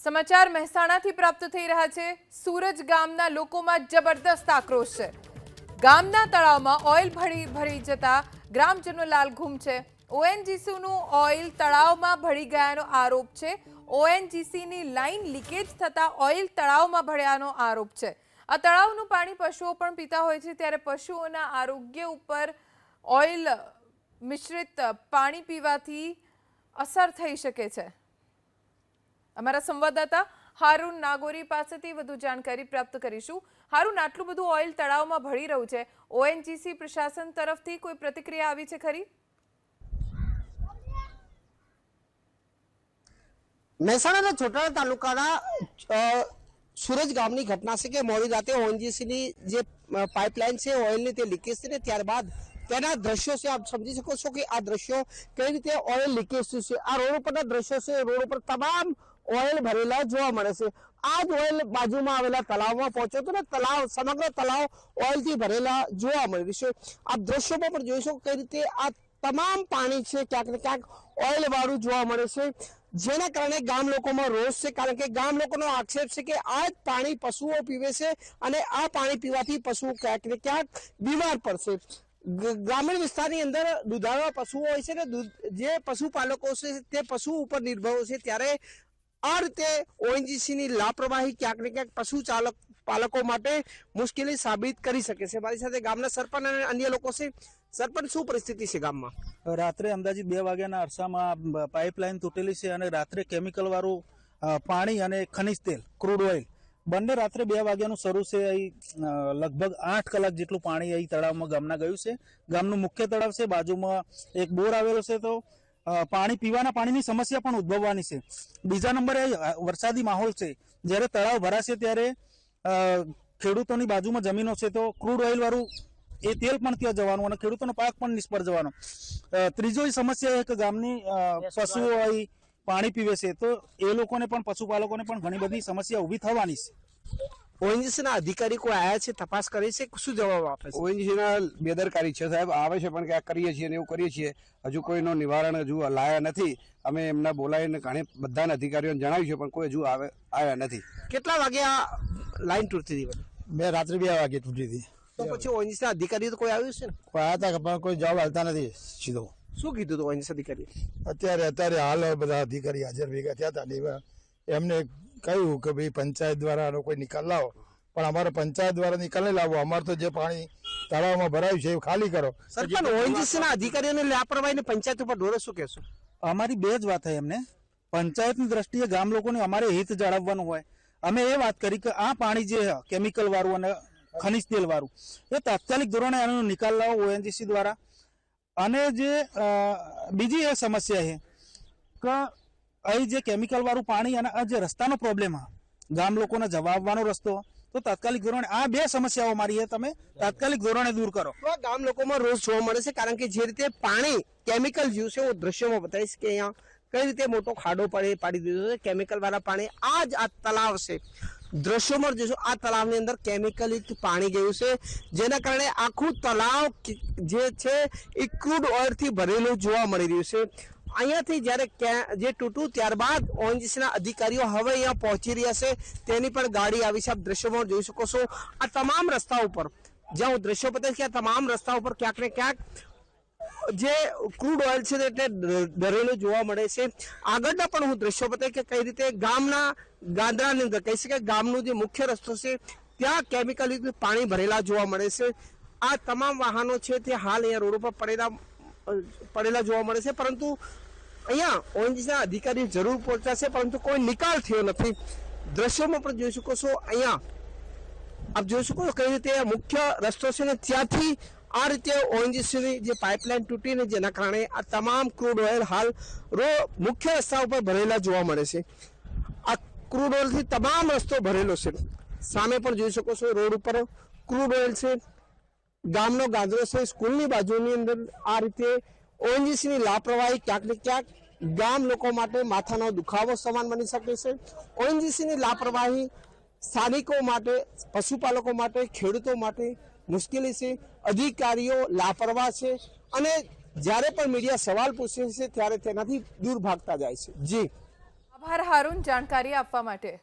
સમાચાર મહેસાણાથી પ્રાપ્ત થઈ રહ્યા છે। સુરજ ગામના લોકોમાં જબરદસ્ત આક્રોશ છે। ગામના તળાવમાં ઓઇલ ભળી જતા ગ્રામજનો લાલઘૂમ છે। ઓએનજીસીનું ઓઇલ તળાવમાં ભળી ગયાનો આરોપ છે। ઓએનજીસીની લાઇન લીકેજ થતા ઓઇલ તળાવમાં ભળ્યાનો આરોપ છે। આ તળાવનું પાણી પશુઓ પણ પીતા હોય છે, ત્યારે પશુઓના આરોગ્ય ઉપર ઓઇલ મિશ્રિત પાણી પીવાથી અસર થઈ શકે છે। हमारा संवाददाता हारून नागोरी पासेथी वधु जानकारी प्राप्त करीशुं। हारून, आटલું બધું ઓઇલ તળાવમાં ભળી રહ્યું છે, ઓએનજીસી પ્રશાસન તરફથી કોઈ પ્રતિક્રિયા આવી છે ખરી? મહેસાણાના છોટાઉદેપુર તાલુકાના સુરજ ગામની ઘટના છે કે મોડી રાતે ઓએનજીસીની જે પાઇપલાઇન છે ઓઇલની તે લીકેજ છે ને ત્યારબાદ તેના દ્રશ્યો છે। આપ સમજી શકો છો કે આ દ્રશ્યો કઈ રીતે ઓઇલ લીકેજ છે। આ રોડ ઉપરના દ્રશ્યો છે। રોડ ઉપર તમામ ઓઇલ ભરેલા જોવા મળે છે। આ જ ઓઇલ બાજુમાં આવેલા તળાવમાં પહોંચ્યો તો ને તળાવ સમગ્ર તળાવ ઓઇલથી ભરેલા જોવા મળી રહ્યું છે। આ દ્રશ્યોમાં પણ જોઈશું કઈ રીતે આ તમામ પાણી છે ક્યાંક ને ક્યાંક ઓઇલ વાળું જોવા મળે છે, જેના કારણે ગામ લોકોમાં રોષ છે। કારણ કે ગામ લોકોનો આક્ષેપ છે કે આ જ પાણી પશુઓ પીવે છે અને આ પાણી પીવાથી પશુઓ ક્યાંક ને ક્યાંક બીમાર પડશે। ગ્રામીણ વિસ્તારની અંદર દુધાળા પશુઓ હોય છે ને જે પશુપાલકો છે તે પશુ ઉપર નિર્ભર છે, ત્યારે આ રીતે ઓએનજીસીની લાપરવાહી ક્યાંક ને ક્યાંક પશુ પાલકો માટે મુશ્કેલી સાબિત કરી શકે છે। મારી સાથે ગામના સરપંચ અને અન્ય લોકો છે। સરપંચ, શું પરિસ્થિતિ છે ગામમાં? રાત્રે અંદાજિત 2 વાગ્યાના અરસામાં પાઇપલાઇન તૂટેલી છે અને રાત્રે કેમિકલ વાળું પાણી અને ખનિજ તેલ ક્રૂડ ઓઇલ બંને રાત્રે 2 વાગ્યાનું શરૂ છે। અહીં લગભગ 8 કલાક જેટલું પાણી અહીં તળાવમાં ગામના ગયું છે। ગામનું મુખ્ય તળાવ છે, બાજુમાં એક બોર આવેલો છે, તો પાણી પીવાના પાણીની સમસ્યા પણ ઉદ્ભવવાની છે। બીજા નંબરે વરસાદી માહોલ છે, જ્યારે તળાવ ભરાશે ત્યારે ખેડૂતોની બાજુમાં જમીનો છે, તો ક્રૂડ ઓઇલ વાળું એ તેલ પણ ત્યાં જવાનું અને ખેડૂતોનો પાક પણ નિષ્ફળ જવાનો। ત્રીજો સમસ્યા એ કે ગામની પશુઓ અહીં પાણી પીવે છે, તો એ લોકોને પણ પશુપાલકોને પણ ઘણી બધી સમસ્યા ઊભી થવાની છે। ઓએનજીસીના અધિકારી કોઈ આવ્યા છે, તપાસ કરી છે, શું જવાબ આપે છે? ઓએનજીસીના બેદરકારી છે સાહેબ, આવે છે પણ ક્યાંક કરીએ છીએ ને એવું કરીએ છીએ, હજુ કોઈનો નિવારણ હજુ લાયા નથી। અમે એમના બોલાવીને ઘણી બધાના અધિકારીઓને જણાવ્યું છે પણ કોઈ હજુ આવ્યા નથી। કેટલા વાગે આ લાઈન તૂટતી હતી? રાત્રે 2 વાગે તૂટી હતી। તો પછી ઓએનજીસીના અધિકારીઓ તો કોઈ આવ્યું છે ને? કોઈ આવ્યા હતા પણ કોઈ જવાબ આવતા નથી સીધો। શું કીધું હતું ઓએનજીસી અધિકારી? અત્યારે હાલ બધા અધિકારી હાજર ભેગા થયા હતા ને એમને કહ્યું કે ભાઈ પંચાયત દ્વારા કોઈ નિકાલ લાવો, પણ અમારે પંચાયત દ્વારા નિકાલ નહીં લાવવો, અમારે તો જે પાણી તળાવમાં ભરાયું છે એ ખાલી કરો। સરપંચ, ઓએનજીસીના અધિકારીઓને લાપરવાહીને પંચાયત ઉપર ઢોરે શું કહેશો? અમારી 2 જ વાત છે એમને। પંચાયતની દ્રષ્ટિએ ગામ લોકોને અમારે હિત જાળવવાનું હોય। અમે એ વાત કરી કે આ પાણી જે કેમિકલ વાળું અને ખનિજ તેલ વાળું એ તાત્કાલિક ધોરણે આનો નિકાલ લાવો ઓએનજીસી દ્વારા। અને જે બીજી એ સમસ્યા છે કે અહીં જે કેમિકલ વાળું પાણી અને આ જે રસ્તાનો પ્રોબ્લેમ હા ગામ લોકોને જવા આવવાનો રસ્તો, તો તાત્કાલિક ધોરણે આ 2 સમસ્યાઓ મારી તમે તાત્કાલિક ધોરણે દૂર કરો। ગામ લોકોમાં રોષ જોવા મળે છે, કારણ કે જે રીતે પાણી કેમિકલ જ્યુસ છે, હું દ્રશ્યોમાં બતાવીશ કે અહીંયા કઈ રીતે મોટો ખાડો પાડી દીધો છે કેમિકલ વાળા પાણી। આ જ આ તળાવ છે, દ્રશ્યોમાં જોઈશું આ તળાવની અંદર કેમિકલ પાણી ગયું છે, જેના કારણે આખું તળાવ જે છે એ ક્રૂડ ઓઇલથી ભરેલું જોવા મળી રહ્યું છે। અહીંયાથી જ્યારે જે તૂટ્યું ત્યારબાદ ઓએનજીસીના અધિકારીઓ હવે અહીંયા પહોંચી રહ્યા છે, તેની પણ ગાડી આવી છે। આપ દ્રશ્યોમાં જોઈ શકો છો આ તમામ રસ્તા ઉપર, જ્યાં હું દ્રશ્યો બતાવીશ કે આ તમામ રસ્તા ઉપર ક્યાંક ને ક્યાંક જે ક્રૂડ ઓઇલ છે એટલે ભરેલું જોવા મળે છે। આગળના પણ હું દ્રશ્યો બતાવી કે કઈ રીતે ગામના ગાંદરાની અંદર કહી શકાય ગામનું જે મુખ્ય રસ્તો છે ત્યાં કેમિકલ પાણી ભરેલા જોવા મળે છે। આ તમામ વાહનો છે તે હાલ અહીંયા રોડ ઉપર પડેલા જોવા મળે છે, પરંતુ અહીંયા ઓએનજીસીના અધિકારીઓ જરૂર પહોંચ્યા છે, પરંતુ કોઈ નિકાલ થયો નથી। દ્રશ્યોમાં પણ જોઈ શકો છો, અહીંયા આપ જોઈ શકો છો કઈ રીતે મુખ્ય રસ્તો છે ને ત્યાંથી આ રીતે ઓએનજીસીની જે પાઇપલાઇન તૂટીને જેના કારણે આ તમામ ક્રૂડ ઓઇલ હાલ મુખ્ય રસ્તા ઉપર ભરેલા જોવા મળે છે। આ ક્રૂડ ઓઇલથી તમામ રસ્તો ભરેલો છે। સામે પણ જોઈ શકો છો રોડ ઉપર ક્રૂડ ઓઇલ છે। ગામનો ગાંદરો છે, સ્કૂલની બાજુની અંદર આ રીતે ઓએનજીસીની લાપરવાહી ક્યાંક ને ક્યાંક ગામ લોકો માટે માથાનો દુખાવો સમાન બની શકે છે। ઓએનજીસીની લાપરવાહી સ્થાનિકો માટે, પશુપાલકો માટે, ખેડૂતો માટે મુશ્કેલી છે। અધિકારીઓ લાપરવાહ છે અને જ્યારે પણ મીડિયા સવાલ પૂછે છે ત્યારે તેનાથી દૂર ભાગતા જાય છે। જી, આભાર હારૂન જાણકારી આપવા માટે.